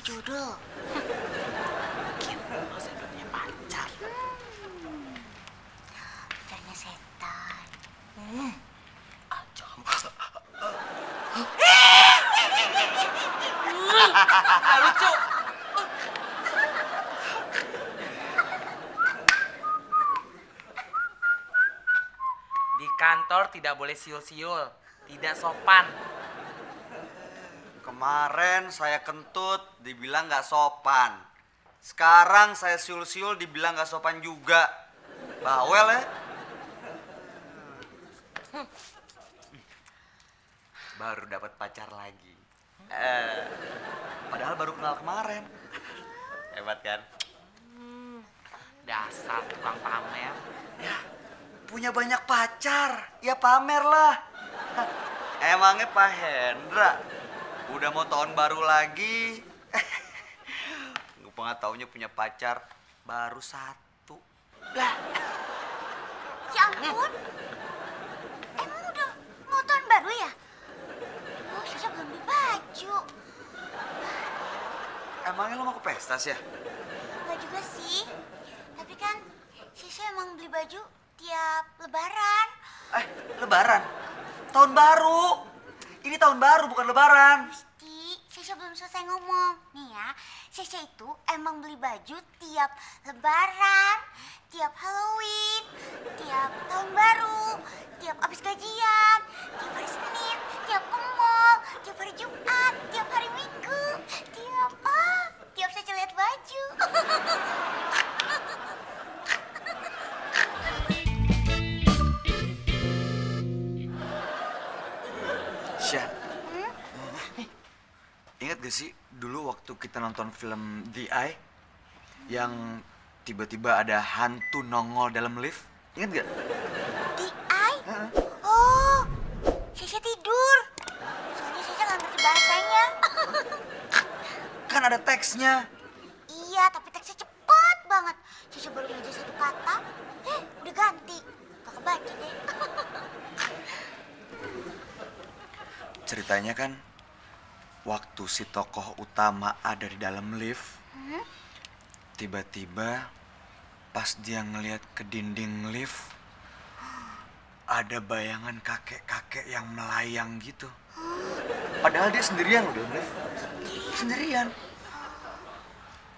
judul. Gimana saya udah punya pacar? Pacarnya setan. Aja kamu. Gak lucu. Di kantor tidak boleh siul-siul, tidak sopan. Kemarin saya kentut, dibilang nggak sopan. Sekarang saya siul-siul, dibilang nggak sopan juga. Bawel ya? Baru dapat pacar lagi. Padahal baru kenal kemarin. Hebat kan? Dasar tukang pamer. Ya, punya banyak pacar, ya pamer lah. Emangnya Pak Hendra udah mau tahun baru lagi? Gue nggak taunya punya pacar baru satu. Lah, ya ampun. Emang udah mau tahun baru ya? Oh, Sasha belum beli baju. Emangnya lo mau ke pesta sih ya? Enggak juga sih. Tapi kan Sasha emang beli baju tiap lebaran. Lebaran? Tahun baru. Ini tahun baru bukan lebaran. Gusti, Sasha belum selesai ngomong. Nih ya, Sasha itu emang beli baju tiap lebaran, tiap Halloween, tiap tahun baru, tiap abis gajian, tiap hari Senin, tiap ke mall, tiap hari Jumat, tiap hari Minggu, tiap Sasha lihat baju. Syah, ingat gak sih dulu waktu kita nonton film The Eye yang tiba-tiba ada hantu nongol dalam lift? Ingat gak? Di Eye? Oh, Sasha tidur. Soalnya Sasha nggak ngerti bahasanya. Kan ada teksnya. Iya, tapi teksnya cepet banget. Sasha baru aja satu kata, udah ganti. Gak kebaca deh. Ceritanya kan waktu si tokoh utama ada di dalam lift, tiba-tiba pas dia ngeliat ke dinding lift, ada bayangan kakek-kakek yang melayang gitu. Padahal dia sendirian loh dalam lift. Sendirian.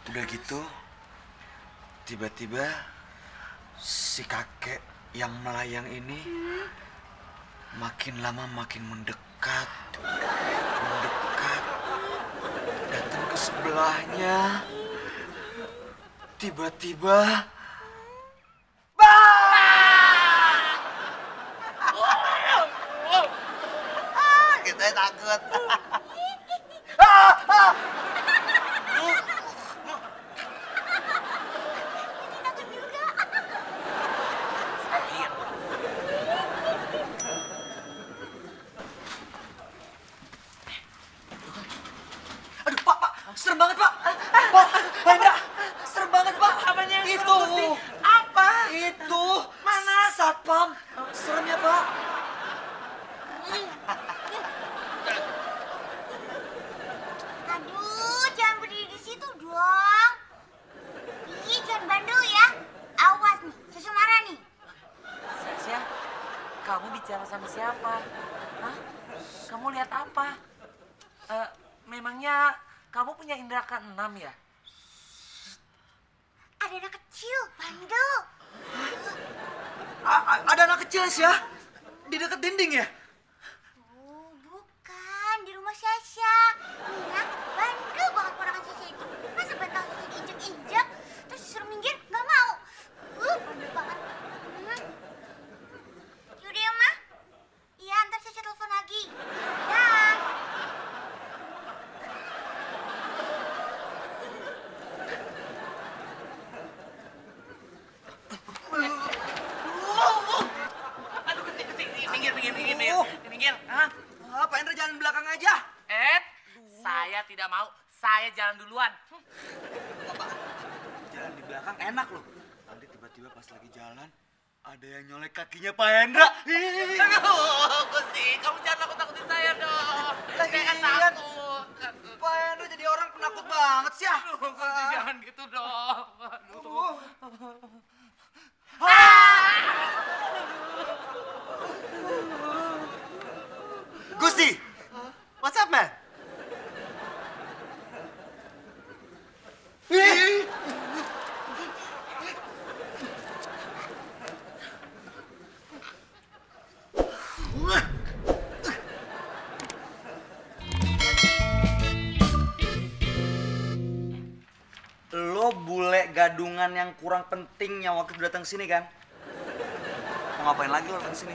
Udah gitu, tiba-tiba si kakek yang melayang ini makin lama makin mendekat, datang ke sebelahnya. Tiba-tiba kita takut. Takut juga. Sakit. Aduh, Pak, serem banget, Pak. Pak, enggak, serem banget, Pak. Apanya yang serem, Itu. Gusti? Apa? Itu. Mana? Satpam. Serem ya, Pak. Aduh, jangan berdiri di situ dong. Ih, jangan bandel ya. Awas nih, Sasha marah nih. Sasha, kamu bicara sama siapa? Hah? Kamu lihat apa? Memangnya kamu punya indera keenam ya? Ada anak kecil, bandel. Ada anak kecil sih ya? Di dekat dinding ya? Oh, bukan. Di rumah Sasha. Nih ya, bandel banget ponakan Sasha itu. Masa bantal Sasha diinjek-injek, terus disuruh minggir, nggak mau. Bandel banget. Yaudah ya, Ma. Iya, ntar Sasha telepon lagi. Dah. Aduh, minggir. Hah? Pak Hendra jalan belakang aja. Saya tidak mau. Saya jalan duluan. Jalan di belakang enak loh. Nanti tiba-tiba pas lagi jalan, ada yang nyolek kakinya Pak Hendra. Aduh, Gusti, kamu jangan nakut-nakutin saya dong. Saya kan Lagian, takut. Pak Hendra jadi orang penakut banget Gusti jangan gitu dong. Aduh. Gusti, what's up, man? Lo bule gadungan yang kurang pentingnya waktu itu datang sini kan? Mau ngapain lagi lo datang sini?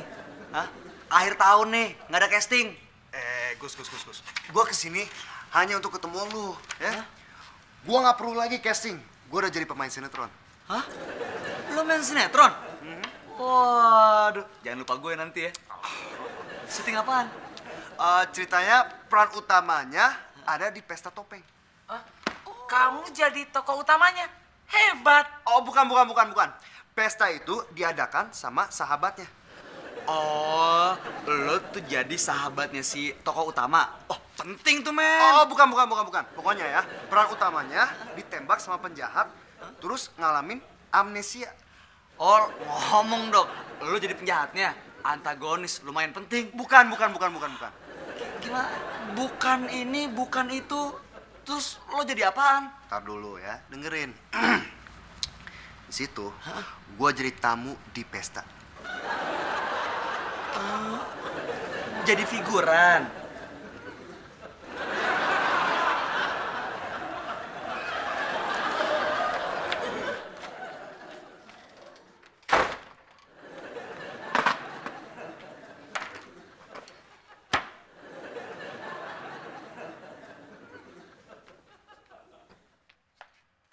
Hah? Akhir tahun nih, nggak ada casting. Gus. Gua kesini hanya untuk ketemu lu, ya. Gua nggak perlu lagi casting. Gua udah jadi pemain sinetron. Hah? Lo main sinetron? Waduh, jangan lupa gue nanti ya. Syuting apaan? Ceritanya peran utamanya ada di pesta topeng. Hah? Kamu jadi tokoh utamanya? Hebat. Oh, bukan. Pesta itu diadakan sama sahabatnya. Oh, lo tuh jadi sahabatnya si tokoh utama. Oh, penting tuh, men. Oh, bukan. Pokoknya ya, peran utamanya ditembak sama penjahat, terus ngalamin amnesia. Oh, ngomong dong. Lo jadi penjahatnya. Antagonis, lumayan penting. Bukan. Gimana? Bukan ini, bukan itu. Terus lo jadi apaan? Ntar dulu ya, dengerin. Di situ, gua jadi tamu di pesta. Jadi figuran.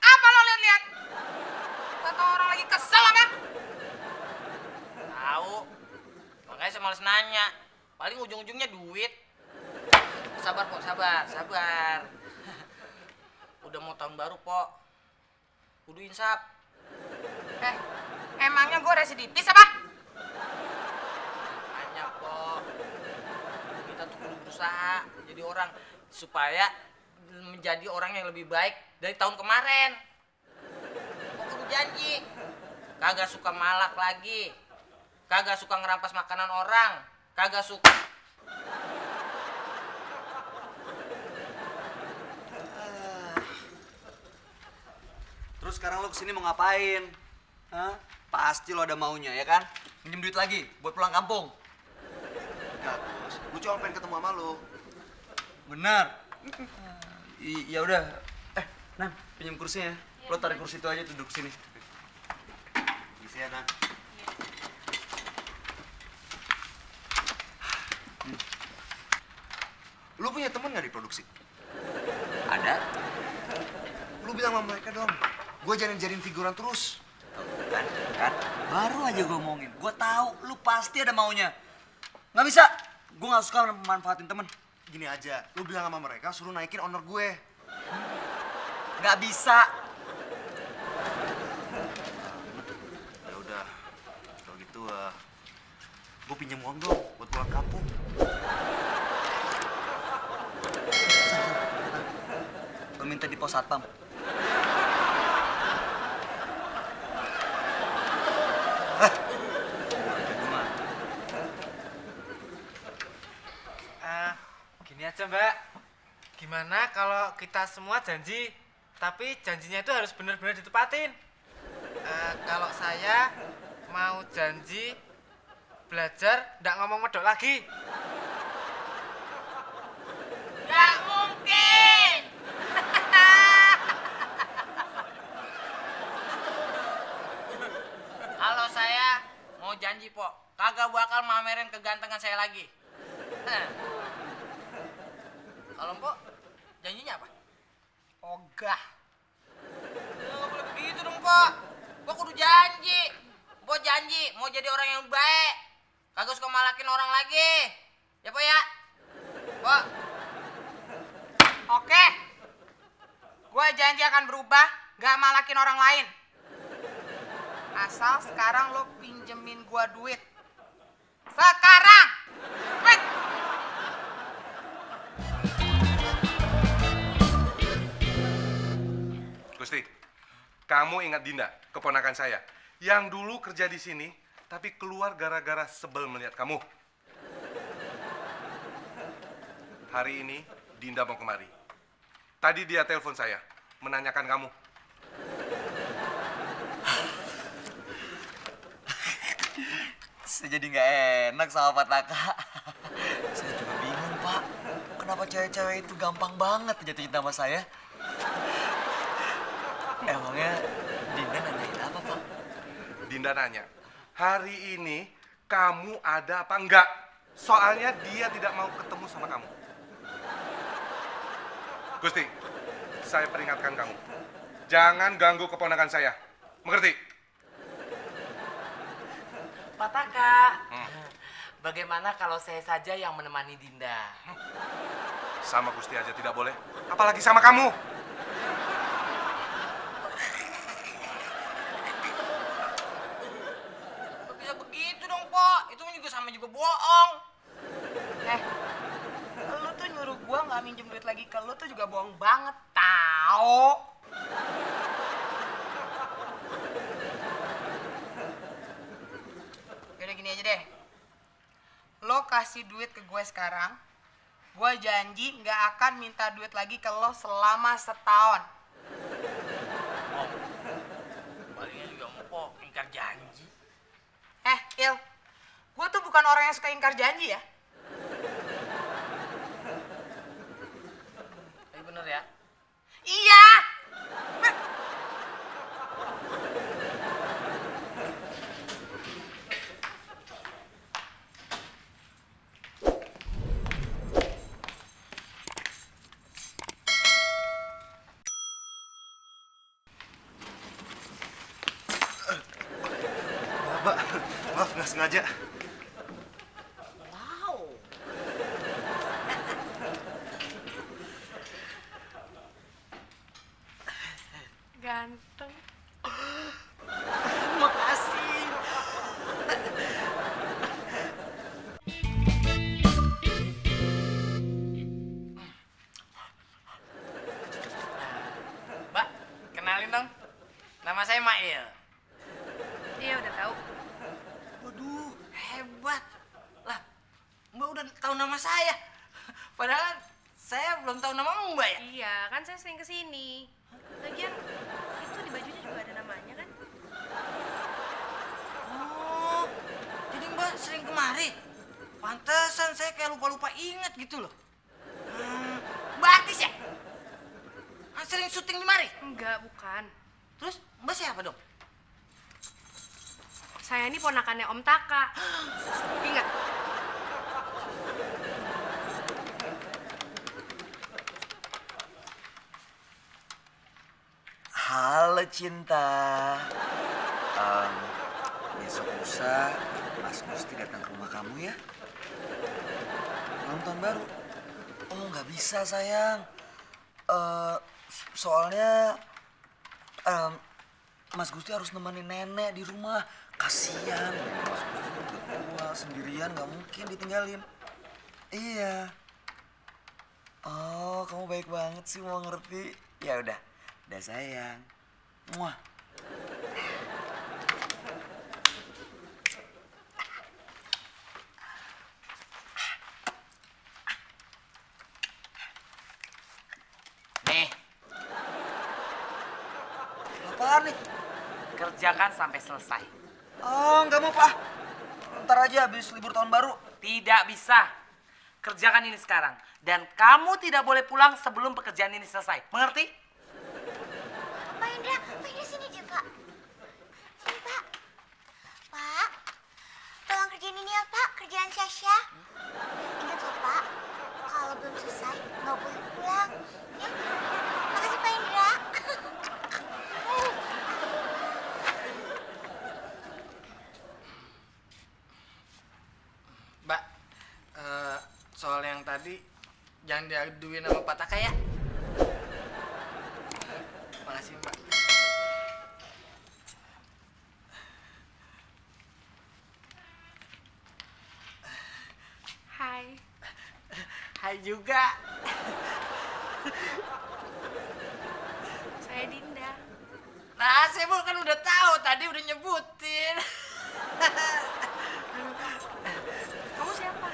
Apa lo lihat-lihat? Kata orang lagi kesel apa? Tahu. Makanya saya males nanya. Paling ujung-ujungnya duit. Sabar, Pok, sabar. Udah mau tahun baru, Pok. Kudu insaf. Emangnya gue residivis apa? Banyak, Pok. Kita tuh kudu berusaha jadi orang supaya menjadi orang yang lebih baik dari tahun kemarin. Pok kudu janji. Kagak suka malak lagi. Kagak suka ngerampas makanan orang. Kagak suka. Terus sekarang lo kesini mau ngapain? Hah? Pasti lo ada maunya, ya kan? Minjem duit lagi buat pulang kampung. Enggak, Gus. Gua cuma pengen ketemu sama lu. Benar. Ya udah. Nan, pinjam kursinya. Lo tarik kursi itu aja, duduk sini. Bisa ya, Nan? Lu punya temen nggak di produksi? Ada? Lu bilang sama mereka dong. Gue jadiin figuran terus. Kan? Baru aja gue omongin. Gue tahu lu pasti ada maunya. Nggak bisa. Gue nggak suka manfaatin temen. Gini aja, lu bilang sama mereka suruh naikin honor gue. Nggak bisa. Ya udah, kalau gitu gue pinjam uang dong buat pulang kampung. Lo minta di pos satpam. Gini aja Mbak, gimana kalau kita semua janji, tapi janjinya itu harus benar-benar ditepatin. Kalau saya mau janji belajar, nggak ngomong medok lagi. Nggak mungkin. Kalau saya mau janji, Pok, kagak bakal mamerin kegantengan saya lagi. Kalau Pok, janjinya apa? Ogah. Nggak boleh begitu dong, Pok. Pok kudu janji. Pok janji mau jadi orang yang baik. Kagak suka malakin orang lagi. Ya, Pok ya? Pok. Oke, gue janji akan berubah, gak malakin orang lain. Asal sekarang lo pinjemin gue duit. Sekarang! Wait! Gusti, kamu ingat Dinda, keponakan saya, yang dulu kerja di sini, tapi keluar gara-gara sebel melihat kamu. Hari ini, Dinda mau kemari. Tadi dia telepon saya, menanyakan kamu. Saya jadi nggak enak sama Pak Taka. Saya juga bingung, Pak. Kenapa cewek-cewek itu gampang banget jatuh cinta sama saya? Emangnya Dinda nanyain apa, Pak? Dinda nanya, hari ini kamu ada apa enggak? Soalnya dia tidak mau ketemu sama kamu. Gusti, saya peringatkan kamu. Jangan ganggu keponakan saya. Mengerti? Pak Taka, bagaimana kalau saya saja yang menemani Dinda? Sama Gusti aja tidak boleh. Apalagi sama kamu. Gak bisa begitu dong, Pok. Itu kan juga sama juga bohong. Lu tuh nyuruh gua nggak minjem duit lagi ke lu tuh juga bohong banget, tau? Yaudah gini aja deh. Lo kasih duit ke gue sekarang. Gue janji nggak akan minta duit lagi ke lo selama setahun. Palingnya juga mau Pok ingkar janji. Il, gue tuh bukan orang yang suka ingkar janji ya. Tapi bener ya. Iya. Mbak, maaf nggak sengaja. Ganteng. Makasih. Mbak, kenalin dong. Nama saya Mail. Iya udah tahu. Waduh, hebat. Lah, Mbak udah tahu nama saya. Padahal saya belum tahu nama Mbak ya. Iya, kan saya sering kesini. Lagian, itu di bajunya juga ada namanya kan? Oh, jadi Mbak sering kemari. Pantesan saya kayak lupa-lupa ingat gitu loh. Mbak artis ya? Sering syuting di mari? Enggak, bukan. Terus Mbak siapa dong? Saya ini ponakannya Om Taka. Ingat? Halo cinta. Besok lusa Mas Gusti datang ke rumah kamu ya. Nonton baru. Oh nggak bisa sayang. Soalnya Mas Gusti harus nemenin nenek di rumah. Kasian, Mas Gusti udah tua sendirian nggak mungkin ditinggalin. Iya. Oh kamu baik banget sih mau ngerti. Ya udah sayang. Muah. Nih, Apaan nih? kerjakan sampai selesai. Oh, nggak mau, Pak. Ntar aja habis libur tahun baru. Tidak bisa. Kerjakan ini sekarang. Dan kamu tidak boleh pulang sebelum pekerjaan ini selesai. Mengerti? Pak Indra sini deh, Pak. Sini, Pak. Pak, tolong kerjain ini ya, Pak. Kerjaan Sasha. Ingat loh, Pak. Kalau belum selesai, nggak boleh pulang. Ya? Makasih, Pak Indra. Mbak, soal yang tadi jangan diaduin sama Pak Taka ya. Makasih Mbak. Hai. Hai juga. Saya Dinda. Nah, Sebul kan udah tahu tadi udah nyebutin. Kamu siapa?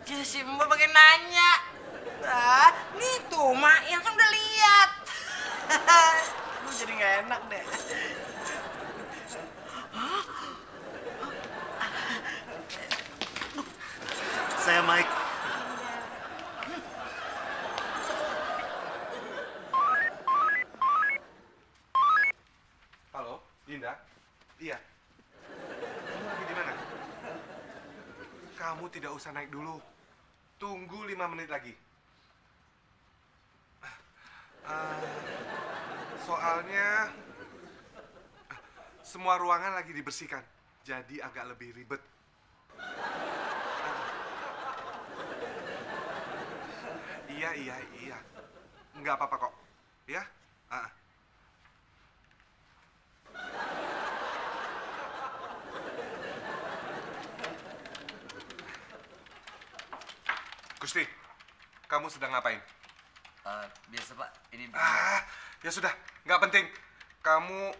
Ya Simbol pakai nanya. Ah, nih tuh Mak yang kan udah lihat. Lu jadi nggak enak deh. Saya Mike. Halo, Dinda? Iya. Kamu lagi di mana? Kamu tidak usah naik dulu. Tunggu 5 menit lagi. Soalnya semua ruangan lagi dibersihkan, jadi agak lebih ribet. Iya. Nggak apa-apa kok. Ya? Gusti, kamu sedang ngapain? Biasa Pak, ini Ya sudah, nggak penting. Kamu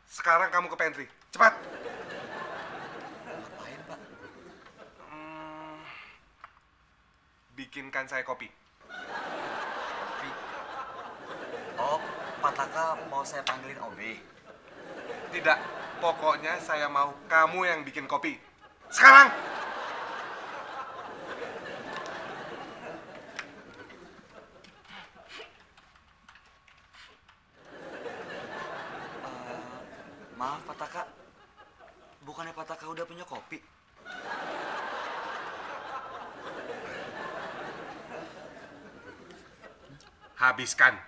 sekarang kamu ke pantry, cepat. ngapain Pak? Bikinkan saya kopi. Oh, Pak Taka mau saya panggilin OB. Tidak, pokoknya saya mau kamu yang bikin kopi. Sekarang! Maaf Pak Taka, bukannya Pak Taka udah punya kopi? Habiskan.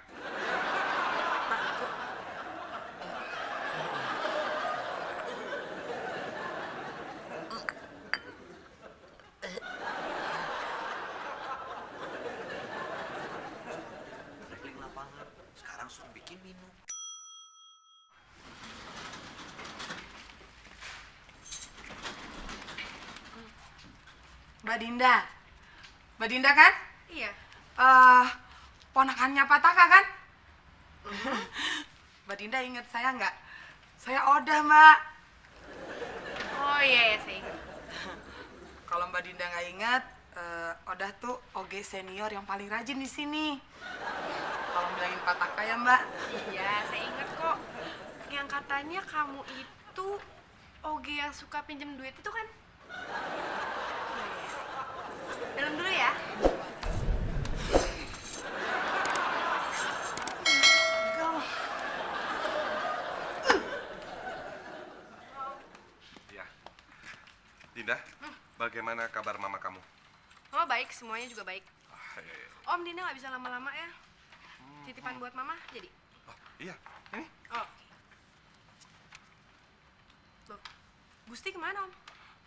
Keliling lapangan, sekarang suruh bikin minum. Mbak Dinda kan? Iya. Ponakannya Pak Taka kan? Mbak Dinda inget saya nggak? Saya Odah, Mbak. Oh iya, saya ingat. Kalau Mbak Dinda nggak ingat, Odah tuh OG senior yang paling rajin di sini. Kalau bilangin Pak Taka ya, Mbak. Iya, saya ingat kok. Yang katanya kamu itu OG yang suka pinjem duit itu kan? Iya. Dalam dulu ya. Ya. Dinda, bagaimana kabar mama kamu? Mama baik, semuanya juga baik. Iya. Om Dina nggak bisa lama-lama ya. Titipan buat mama, jadi. Oh, iya, ini. Oh. Loh, Gusti kemana om?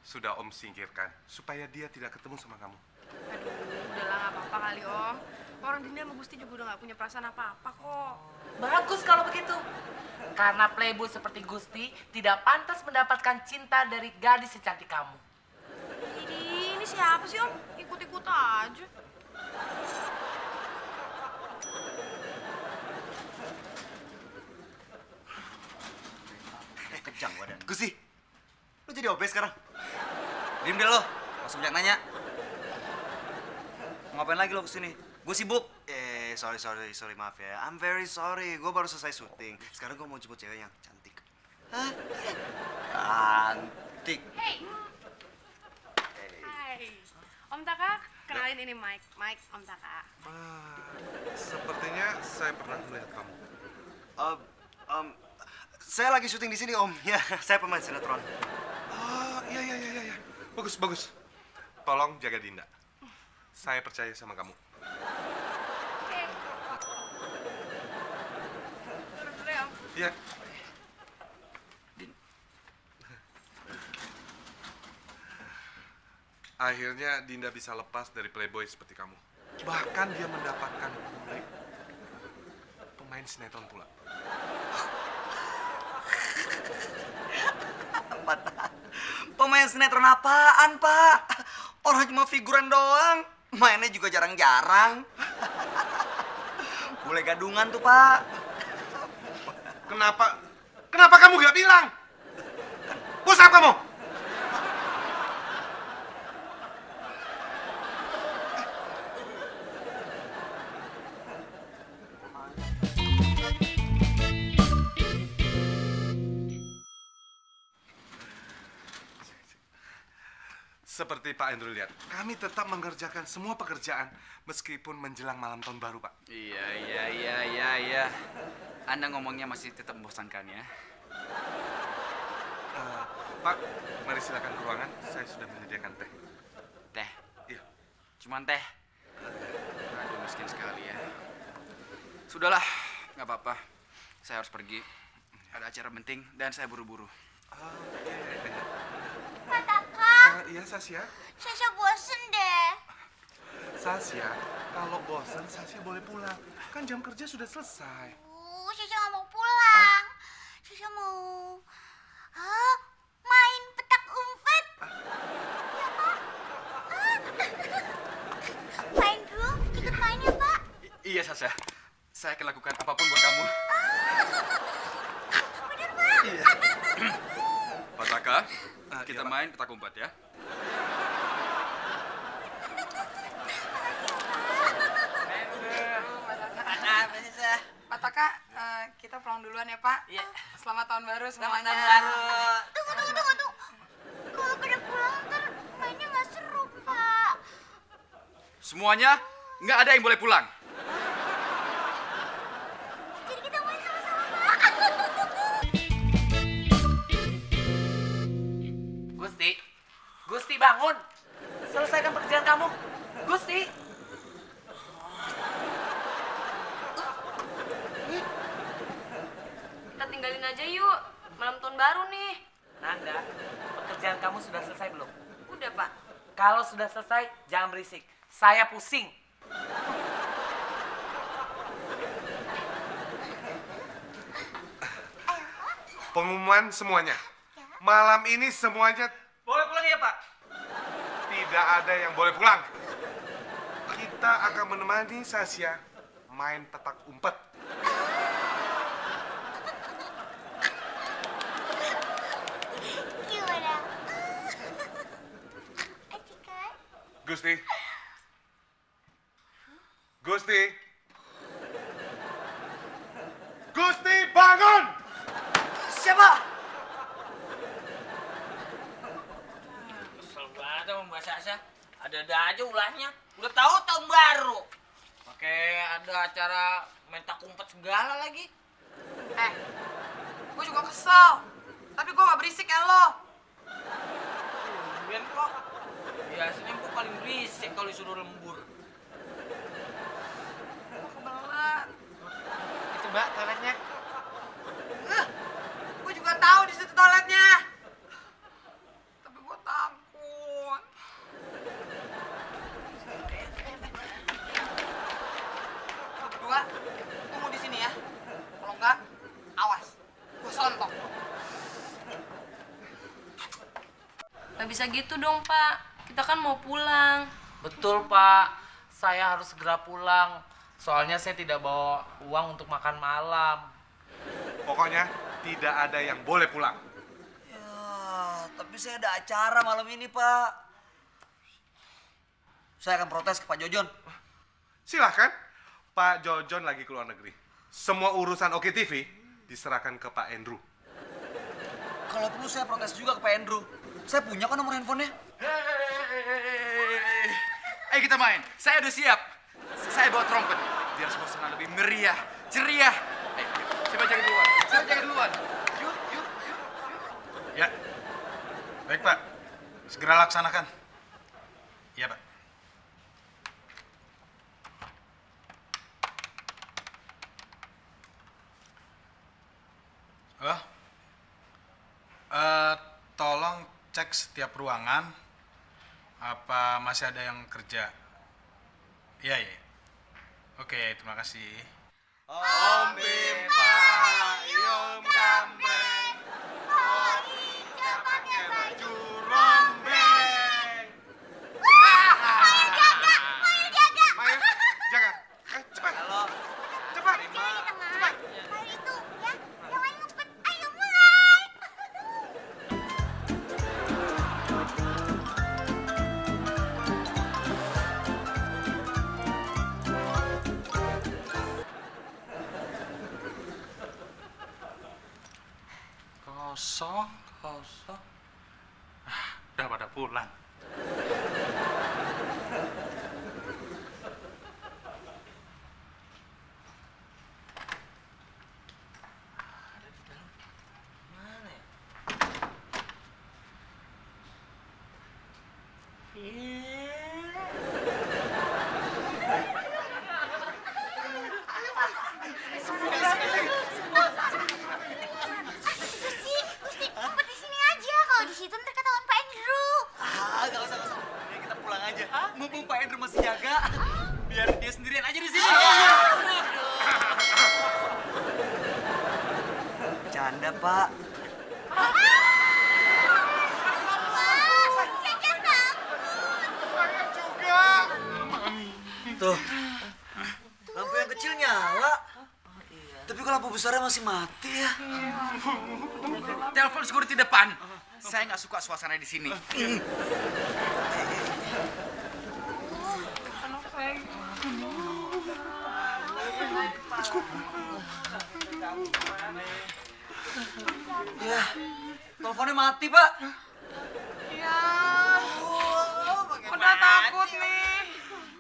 Sudah Om singkirkan, supaya dia tidak ketemu sama kamu. Aduh, udahlah nggak apa-apa kali om. Orang Dina sama Gusti juga udah nggak punya perasaan apa-apa kok. Bagus kalau begitu. Karena playboy seperti Gusti tidak pantas mendapatkan cinta dari gadis secantik kamu. Ini siapa sih om? Ikut-ikut aja. Kejang badan. Gusti, lu jadi OB sekarang? Diem deh lo, langsung banyak nanya. Mau ngapain lagi lo kesini? Gue sibuk. Sorry, maaf ya. I'm very sorry. Gue baru selesai syuting. Sekarang gue mau jemput cewek yang cantik. Cantik. Hey. Hai. Om Taka, kenalin ini Mike. Mike, Om Taka. Sepertinya saya pernah melihat kamu. Saya lagi syuting di sini, Om. Ya, saya pemain sinetron. Iya. Bagus. Tolong jaga Dinda. Saya percaya sama kamu. Oke. Turun dulu ya om. Iya. Din. Akhirnya Dinda bisa lepas dari playboy seperti kamu. Bahkan dia mendapatkan bule pemain sinetron pula. Pemain sinetron apaan, Pak? Orang cuma figuran doang. Mainnya juga jarang-jarang. Boleh gadungan tuh, Pak. Kenapa kamu nggak bilang? Push up kamu! Seperti Pak Andrew lihat, kami tetap mengerjakan semua pekerjaan meskipun menjelang malam tahun baru, Pak. Iya. Anda ngomongnya masih tetap membosankan ya. Pak, mari silakan ke ruangan. Saya sudah menyediakan teh. Teh, Iya. cuman teh. Aduh, miskin sekali ya. Sudahlah, nggak apa-apa. Saya harus pergi. Ada acara penting dan saya buru-buru. Pak Taka, Iya, Sasya. Sasha bosen deh. Sasya, kalau bosan, Sasya boleh pulang. Kan jam kerja sudah selesai. Sasha nggak mau pulang. Sasha mau main petak umpet. Ya, Pak. Main dulu, ikut main ya, Pak. Iya, Sasha. Saya akan lakukan apapun buat kamu. Bener, Pak. Iya. Pak Taka, kita iya, Pak. main petak umpet ya. Pak Taka, kita pulang duluan ya Pak. Iya. Selamat tahun baru Selamat semuanya. tahun baru. Tunggu. Kalau pada pulang ntar mainnya nggak seru, Pak. Semuanya nggak ada yang boleh pulang. Jadi kita main sama-sama, Pak. Gusti bangun. Selesaikan pekerjaan kamu. Gusti. Kita tinggalin aja yuk. Malam tahun baru nih. Nanda, pekerjaan kamu sudah selesai belum? Udah, Pak. Kalau sudah selesai, jangan berisik. Saya pusing. Pengumuman semuanya. Malam ini semuanya Boleh pulang ya, Pak? tidak ada yang boleh pulang. Kita akan menemani Sasya main petak umpet. Gimana? Acikan? Gusti. Gusti. Gusti, bangun! Siapa? Kesel banget sama Mbak Sasha. Ada-ada aja ulahnya. Udah tahu tahun baru. Pakai ada acara main tak umpet segala lagi. Gue juga kesel. Tapi gue gak berisik ya lo. Tumben kok. Biasanya gue paling berisik kalau disuruh lembur. Gue kebelet. Itu Mbak toiletnya. Gue juga tahu di situ toiletnya. Tapi gue takut. Lo berdua tunggu di sini ya. Kalau enggak, awas. Gue sontok. Gak bisa gitu dong, Pak. Kita kan mau pulang. Betul, Pak. Saya harus segera pulang. Soalnya saya tidak bawa uang untuk makan malam. Pokoknya tidak ada yang boleh pulang. Ya, tapi saya ada acara malam ini, Pak. Saya akan protes ke Pak Jojon. Silahkan, Pak Jojon lagi ke luar negeri. Semua urusan Oke TV diserahkan ke Pak Andrew. Kalau perlu saya protes juga ke Pak Andrew. Saya punya kok nomor handphonenya. Ayo kita main. Saya udah siap. Saya bawa trompet. Biar suasana lebih meriah, ceria. Ayo, coba jaga duluan. Yuk. Ya, baik Pak. Segera laksanakan. Iya Pak. Oh, tolong cek setiap ruangan. Apa masih ada yang kerja? Iya. Oke, terima kasih. Om Bimpa, Yum Gambeng, Oh Ica pakai baju rombeng. Maya, jaga. Cepat. Halo. Cepat. Main itu, ya. Yang Kosong. Udah pada pulang. Mana ya? Gusti, ngumpet di sini aja. Kalau di situ ntar ketahuan Pak Andrew. Gak usah. Mending kita pulang aja. Mumpung Pak Andrew masih jaga. Biar dia sendirian aja di sini. Bercanda, Pak. Tuh, lampu yang kecil nyala. Tapi kok lampu besarnya masih mati ya? Telepon security depan. Saya nggak suka suasana di sini. Ya, teleponnya mati, Pak. Ya, udah takut nih.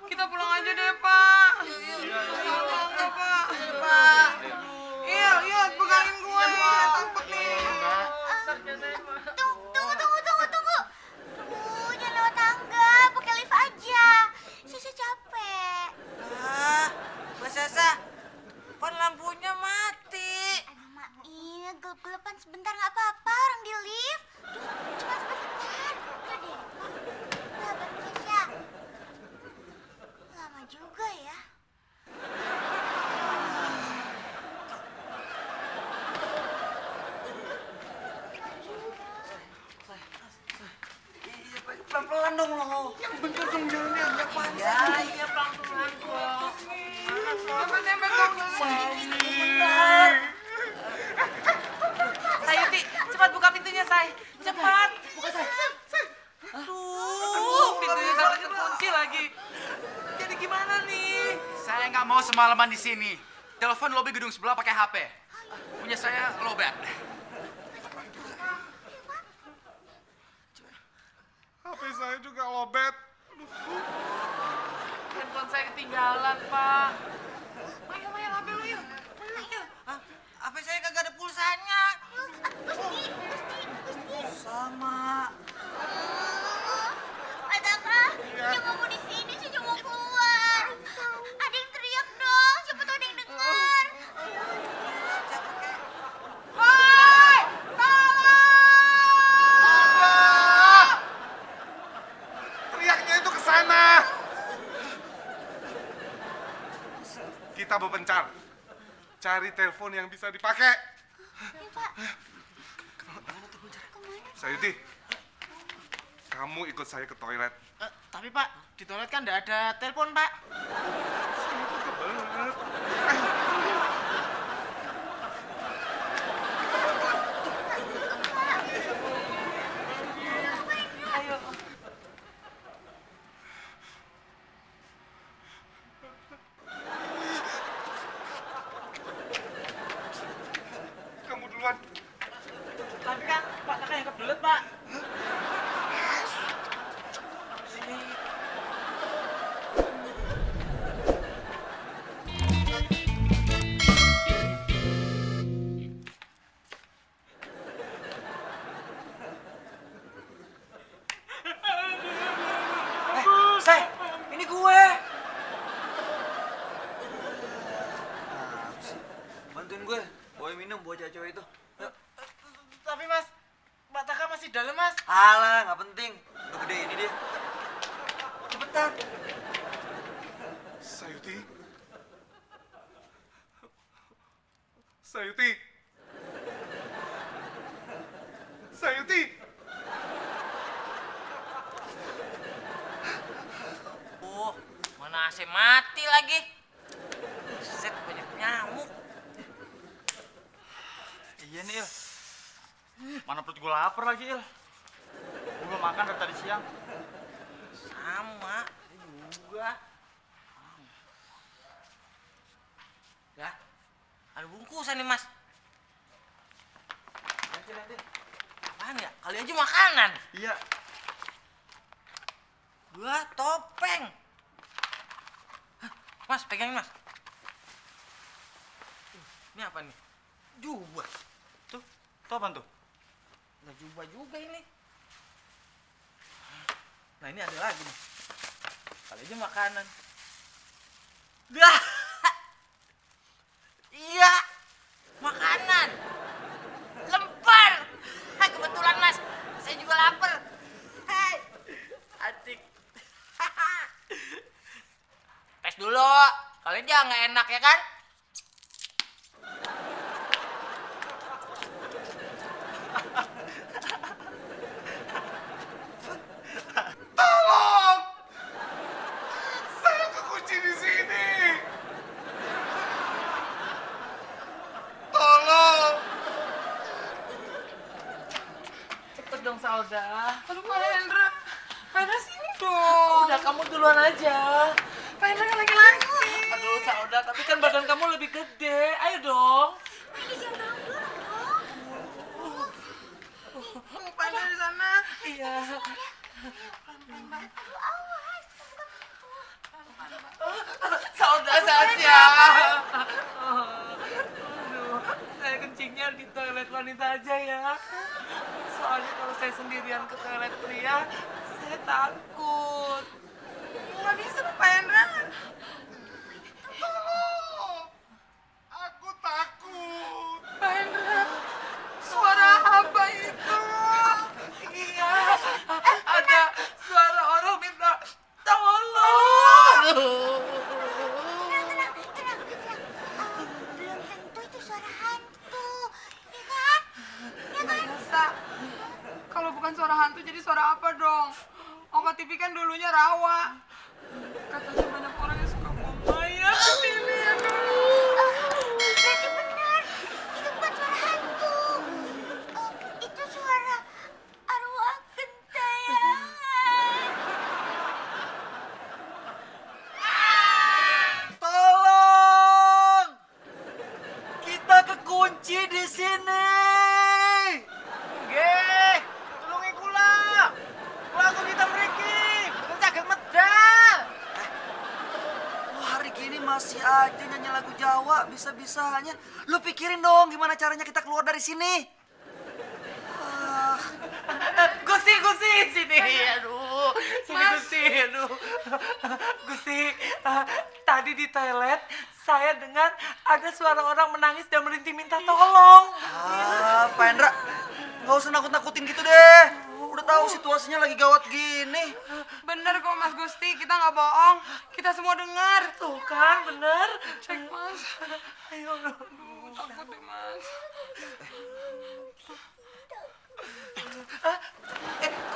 Kita pulang aja deh, Pak. Tolong ya, Pak. Pak. Iya, pegangin gue. Takut nih. Tunggu. Jangan lewat tangga, pakai lift aja. Saya capek. Mbak Sasa, kan lampunya mati. Aduh, Mak, ini gelap-gelapan sebentar nggak apa-apa, orang di lift. Cuma sebentar. Udah deh. Sabar, Sasha. Lama juga ya. Pelan-pelan dong lo. Bentar dong jalannya. Iya, pelan-pelan kok. Sampai dong. Sayuti, cepat buka pintunya, Say. Cepat. Buka, Say. Aduh, pintunya sampai kekunci lagi. Jadi gimana nih? Saya nggak mau semalaman di sini. Telepon lobi gedung sebelah pakai HP. Punya saya lowbat. HP saya juga lobet. Handphone saya ketinggalan, Pak. Ayo, HP lu yuk. HP saya kagak ada pulsanya. Gusti. Sama. Pak Taka, jangan mau di sini, saya cuma mau keluar. Ada yang teriak dong, siapa tahu ada yang dengar. Woi, tolong! Teriaknya itu ke sana. Kita berpencar. Cari telepon yang bisa dipakai. Ya, Pak. Sayuti, kamu ikut saya ke toilet. Tapi Pak, di toilet kan nggak ada telepon Pak. Kebelet. Kamu duluan. Tapi kan Pak Taka yang kebelet Pak. Say, ini gue. Bantuin gue, bawa minum buat cewek itu. Yuk. Tapi Mas, Pak Taka masih dalam Mas. Alah, nggak penting. Udah gede ini dia. Cepetan. Sayuti. Sayuti. Sayuti. Mana AC mati lagi. Set, banyak nyamuk. Iya nih, Il. Mana perut gue lapar lagi, Il. Gue belum makan dari tadi siang. Sama, ini juga. Ya, ada bungkusan nih, Mas. Nanti. Kali aja makanan. Iya. 2 topeng. Hah, Mas, pegangin Mas. Ini apa nih? Jubah. Tuh apaan tuh? Nggak jubah juga ini. Nah ini ada lagi nih. Kali aja makanan. Dah. Iya. Makanan. Lemper. Kebetulan Mas, saya juga lapar. Hai. Adik. Tes dulu. Kali aja nggak enak ya kan? Tolong! Saya kekunci di sini. Tolong! Cepet dong, Sauda. Aduh, Pak Hendra. Pak Hendra sini dong. Udah, kamu duluan aja. Pak Hendra kan laki-laki. Aduh, Sauda, tapi kan badan kamu lebih gede. Ayo dong. Pak Hendra di sana. Iya. Sauda saja. Aduh, saya kencingnya di toilet wanita aja ya. Soalnya kalau saya sendirian ke toilet pria, saya takut. Nggak bisa, Pak Hendra. Tolong! Aku takut. Pak Hendra, suara apa itu? Iya, ada suara orang minta tolong. Tenang. Belum tentu itu suara hantu, ya kan? Ya kan? Masa? Kalau bukan suara hantu jadi suara apa dong? Oka TV kan dulunya rawa. Katanya banyak orang yang suka buang mayat ke sini. Berarti benar. Itu bukan suara hantu. Itu suara arwah gentayangan. Tolong! Kita kekunci di sini. Nggih, tulungi kula. Kula aku kita mriki. Betul saged medal. Lu hari gini masih aja nyanyi lagu Jawa, bisa-bisanya. Lu pikirin dong gimana caranya kita keluar dari sini. Gusti, sini. Aduh, sini Gusti. Aduh. Gusti, tadi di toilet saya dengar ada suara orang menangis dan merintih minta tolong. Pak Hendra, nggak usah nakut-nakutin gitu deh. Udah tahu situasinya lagi gawat gini. Bener kok Mas Gusti, kita nggak bohong. Kita semua dengar. Tuh kan, bener. Cek Mas. Ayo, Aduh, takut deh Mas.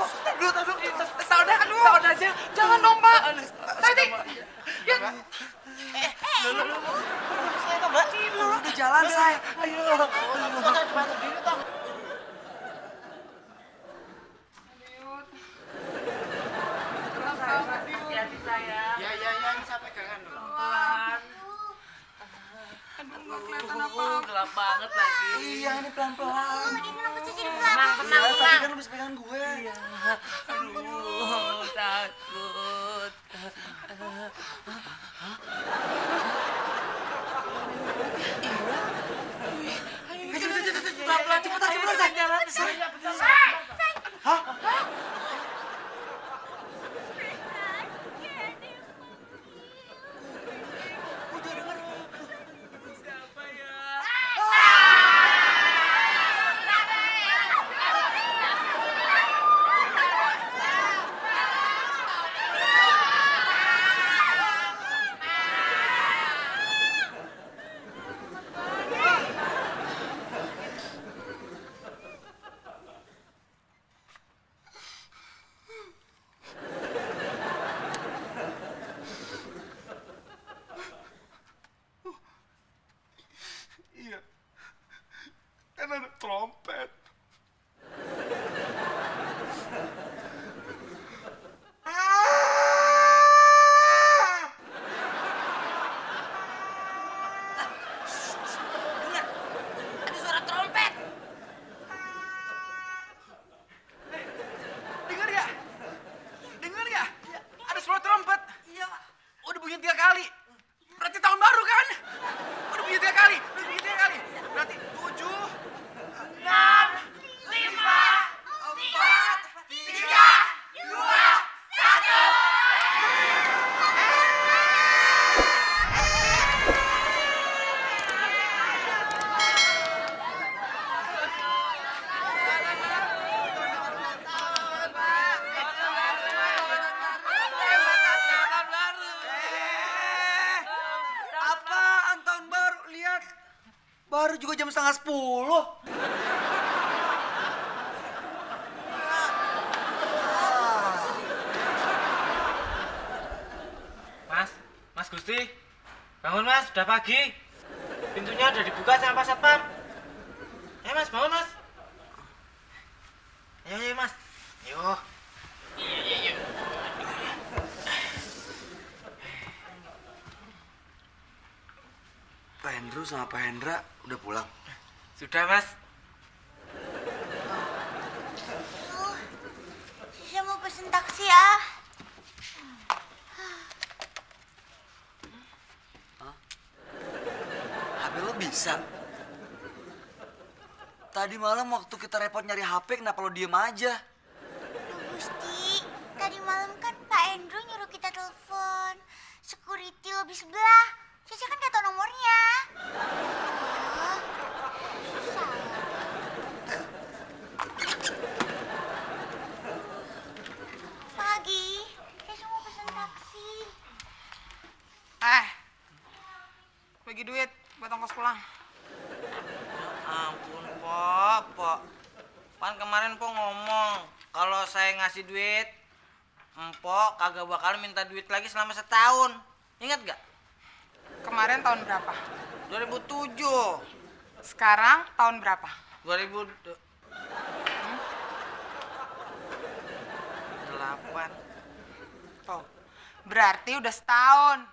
kok aduh, Sauda aja. Jangan dong Pak. Tadi. Ya. Lu udah jalan, say. Ayo. Hati-hati sayang. Ya, ini saya pegangan dulu. Pelan. Aduh, nggak kelihatan apa-apa. Gelap banget lagi. Iya, ini pelan-pelan. Ini kenapa sih jadi Tenang, pelan? Iya, tadi kan lu bisa pegangan gue. Aduh, takut. Pelan-pelan, cepetan, jalan. Siapa ya? Berarti tahun baru kan? Udah punya 3 kali. Berarti 7, 6, 5, 4, 3, 2, 1. Apaan tahun baru? Lihat, baru juga jam 9:30. Mas Gusti, bangun mas, udah pagi. Pintunya udah dibuka sama Pak Satpam. Ayo mas, bangun mas. Ayo mas. Yuk. Iya. Pak Hendro sama Pak Hendra udah pulang. Sudah mas. Saya mau pesen taksi ya. HP lo bisa? Tadi malam waktu kita repot nyari HP, kenapa lo diem aja? Duh, Gusti, tadi malam kan Pak Endro nyuruh kita telepon security lobby sebelah. Cici kan gak tau nomornya. Oh, susah. Pagi, Cici mau pesen taksi. Bagi duit buat ongkos pulang. Ampun, Po. Pan kemarin Po ngomong kalau saya ngasih duit, Empok kagak bakal minta duit lagi selama setahun. Ingat gak? Kemarin tahun berapa? 2007. Sekarang tahun berapa? 2008. Tuh, berarti udah setahun.